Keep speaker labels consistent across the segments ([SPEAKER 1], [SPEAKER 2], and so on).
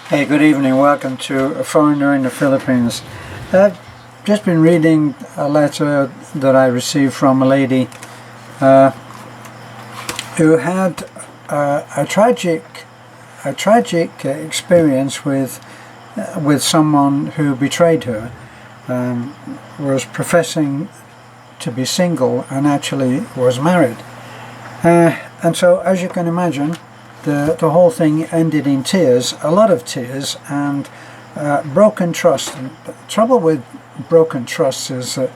[SPEAKER 1] Hey, good evening. Welcome to A Foreigner in the Philippines. I've just been reading a letter that I received from a lady who had a tragic experience with someone who betrayed her, was professing to be single and actually was married. And so, as you can imagine, the whole thing ended in tears, a lot of tears, and broken trust. And the trouble with broken trust is that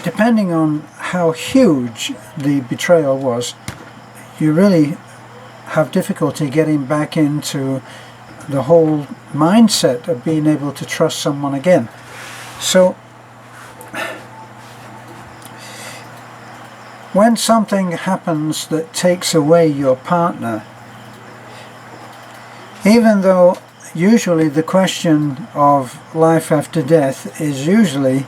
[SPEAKER 1] depending on how huge the betrayal was, you really have difficulty getting back into the whole mindset of being able to trust someone again. So when something happens that takes away your partner, even though usually the question of life after death is usually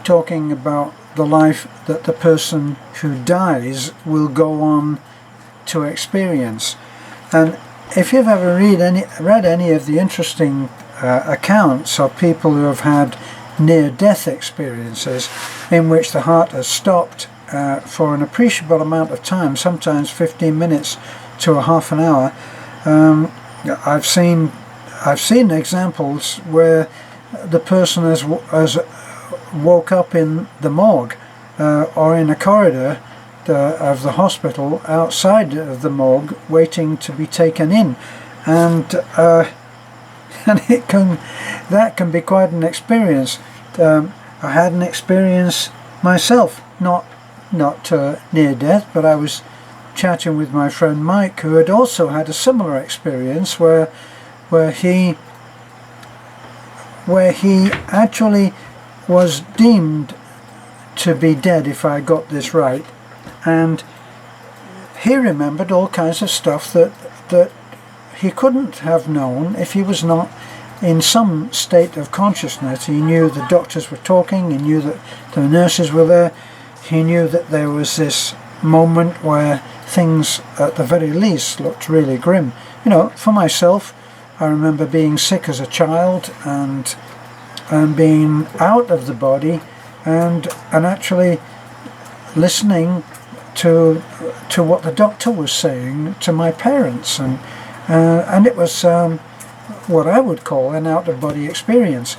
[SPEAKER 1] talking about the life that the person who dies will go on to experience. And if you've ever read any of the interesting accounts of people who have had near-death experiences in which the heart has stopped for an appreciable amount of time, sometimes 15 minutes to a half an hour. I've seen examples where the person has woke up in the morgue or in a corridor of the hospital outside of the morgue, waiting to be taken in, and that can be quite an experience. I had an experience myself, not near death, but I was chatting with my friend Mike, who had also had a similar experience where he actually was deemed to be dead, if I got this right, and he remembered all kinds of stuff that he couldn't have known if he was not in some state of consciousness. He knew the doctors were talking, he knew that the nurses were there, he knew that there was this moment where things at the very least looked really grim. You know, for myself, I remember being sick as a child and being out of the body and actually listening to what the doctor was saying to my parents, and it was what I would call an out-of-body experience.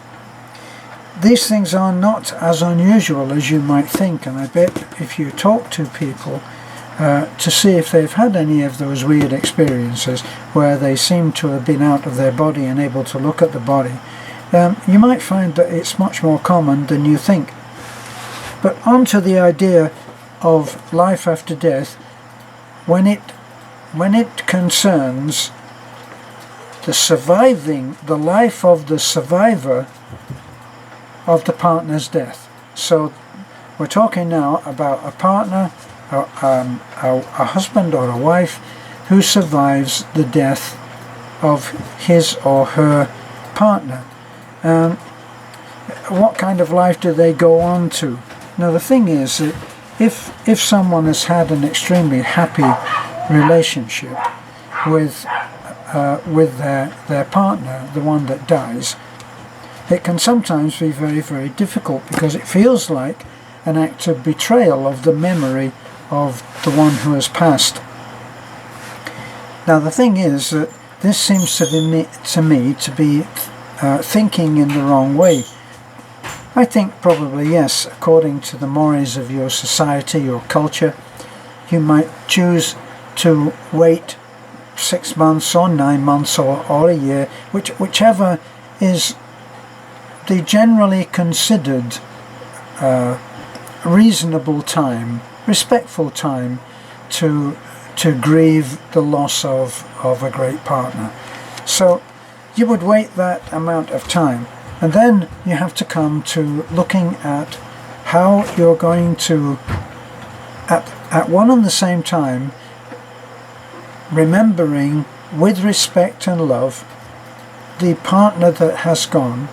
[SPEAKER 1] These things are not as unusual as you might think, and I bet if you talk to people to see if they've had any of those weird experiences where they seem to have been out of their body and able to look at the body, you might find that it's much more common than you think. But on to the idea of life after death, when it concerns the life of the survivor of the partner's death. So we're talking now about a partner, a husband or a wife who survives the death of his or her partner. What kind of life do they go on to? Now the thing is that if someone has had an extremely happy relationship with their partner, the one that dies, it can sometimes be very, very difficult because it feels like an act of betrayal of the memory of the one who has passed. Now the thing is that this seems to me to be thinking in the wrong way. I think probably yes, according to the mores of your society or culture, you might choose to wait 6 months or 9 months or a year, whichever is the generally considered reasonable time, respectful time to grieve the loss of a great partner. So you would wait that amount of time, and then you have to come to looking at how you're going to, at one and the same time, remembering with respect and love the partner that has gone,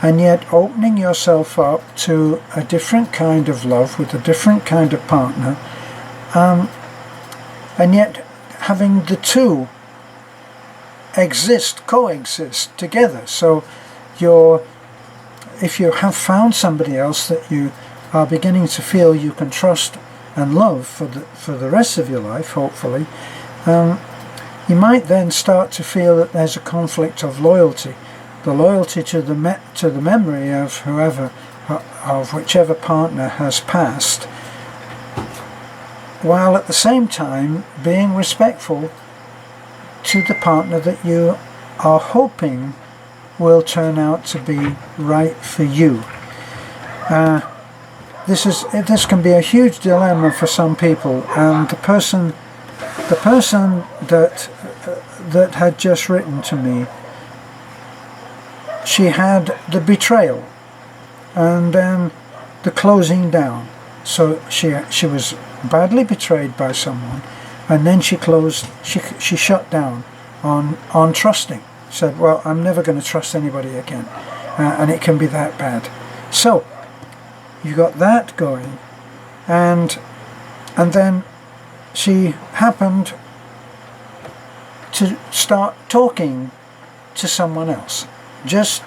[SPEAKER 1] and yet opening yourself up to a different kind of love with a different kind of partner, and yet having the two coexist together. So if you have found somebody else that you are beginning to feel you can trust and love for the rest of your life, hopefully, you might then start to feel that there's a conflict of loyalty. The loyalty to the memory of whichever partner has passed, while at the same time being respectful to the partner that you are hoping will turn out to be right for you. This can be a huge dilemma for some people, and the person that had just written to me, she had the betrayal and then the closing down. So she was badly betrayed by someone, and then she shut down on trusting. Said, well, I'm never going to trust anybody again, and it can be that bad. So you got that going, and then she happened to start talking to someone else, just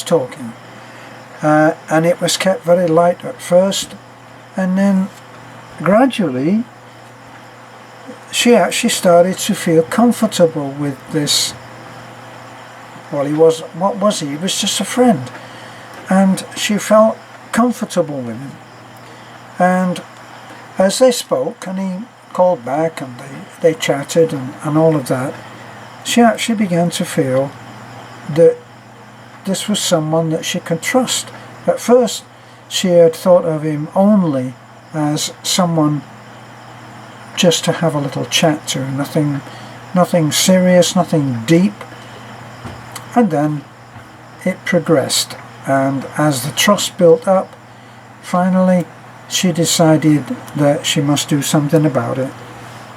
[SPEAKER 1] talking, and it was kept very light at first, and then gradually she actually started to feel comfortable with this. Well, what was he? He was just a friend, and she felt comfortable with him. And as they spoke, and he called back, and they chatted and all of that, she actually began to feel that this was someone that she could trust. At first, she had thought of him only as someone just to have a little chat to, nothing serious, nothing deep. And then it progressed, and as the trust built up, finally she decided that she must do something about it,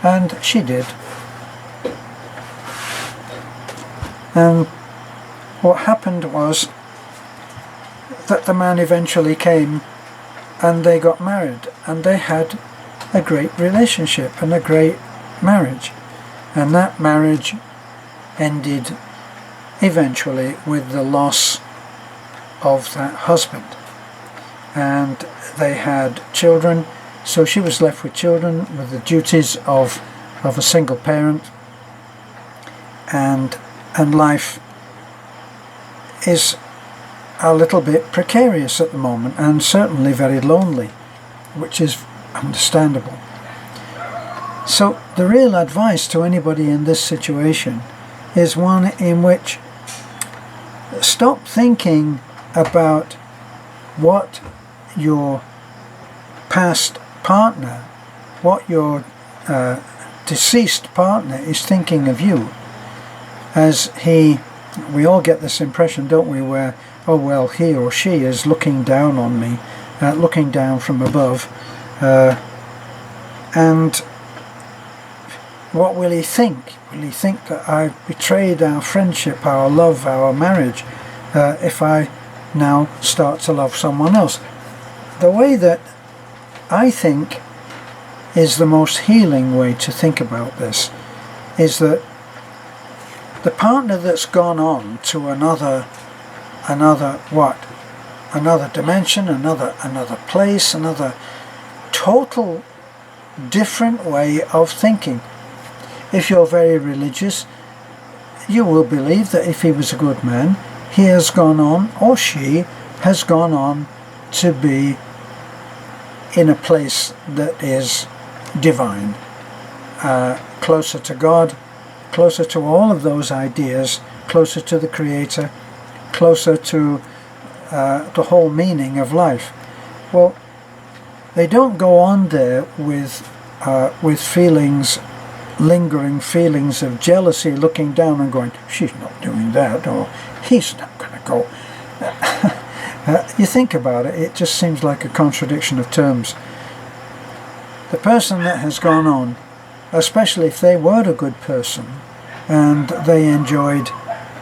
[SPEAKER 1] and she did. And what happened was that the man eventually came, and they got married, and they had a great relationship and a great marriage, and that marriage ended eventually with the loss of that husband, and they had children. So she was left with children, with the duties of a single parent, and life is a little bit precarious at the moment, and certainly very lonely, which is understandable. So the real advice to anybody in this situation is one in which stop thinking about what your past partner, what your deceased partner is thinking of you, as we all get this impression, don't we, where, oh well, he or she is looking down on me, looking down from above, and what will he think? Will he think that I've betrayed our friendship, our love, our marriage, if I now start to love someone else? The way that I think is the most healing way to think about this is that the partner that's gone on to another dimension, another place, another total different way of thinking. If you're very religious, you will believe that if he was a good man, he has gone on, or she has gone on, to be in a place that is divine, closer to God, closer to all of those ideas, closer to the Creator, closer to the whole meaning of life. Well, they don't go on there with feelings, lingering feelings of jealousy, looking down and going, she's not doing that, or he's not going to go. You think about it, it just seems like a contradiction of terms. The person that has gone on, especially if they were a good person and they enjoyed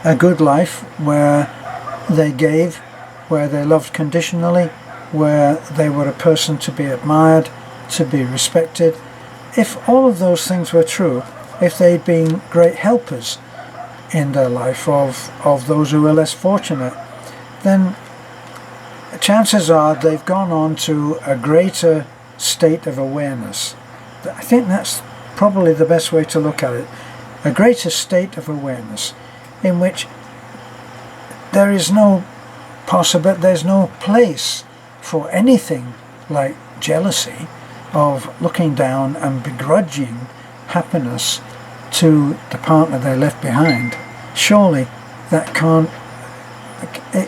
[SPEAKER 1] a good life where they gave, where they loved conditionally, where they were a person to be admired, to be respected, if all of those things were true, if they'd been great helpers in their life of those who are less fortunate, then chances are they've gone on to a greater state of awareness. I think that's probably the best way to look at it. A greater state of awareness in which there is no there's no place for anything like jealousy, of looking down and begrudging happiness to the partner they left behind. Surely that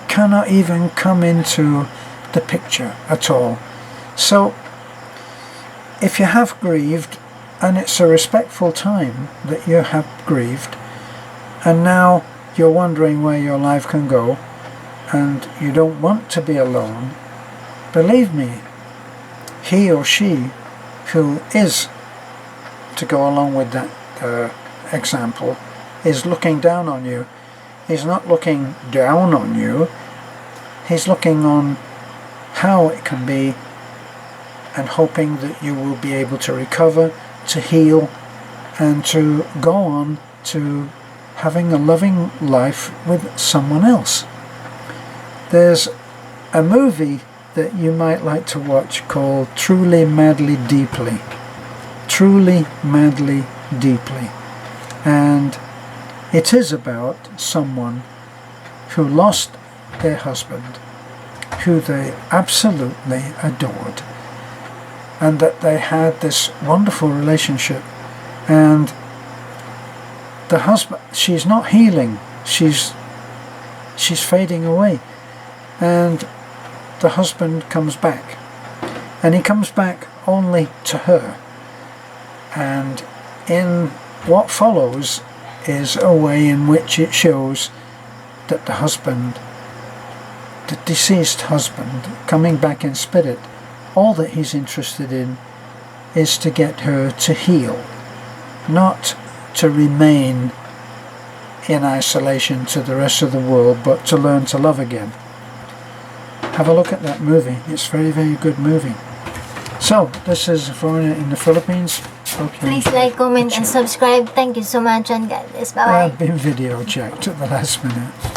[SPEAKER 1] cannot even come into the picture at all. So if you have grieved, and it's a respectful time that you have grieved, and now you're wondering where your life can go, and you don't want to be alone, believe me, he or she who is, to go along with that example, is looking down on you. He's not looking down on you, he's looking on how it can be, and hoping that you will be able to recover, to heal, and to go on to having a loving life with someone else. There's a movie that you might like to watch called Truly, Madly, Deeply. Truly, Madly, Deeply. And it is about someone who lost their husband, who they absolutely adored, and that they had this wonderful relationship, and the husband, she's not healing, she's fading away, and the husband comes back, and he comes back only to her, and in what follows is a way in which it shows that the husband, the deceased husband, coming back in spirit, all that he's interested in is to get her to heal, not to remain in isolation to the rest of the world, but to learn to love again. Have a look at that movie. It's a very, very good movie. So, this is a foreigner in the Philippines. Okay.
[SPEAKER 2] Please like, comment, and subscribe. Thank you so much, and God bless. Bye-bye.
[SPEAKER 1] I've been video checked at the last minute.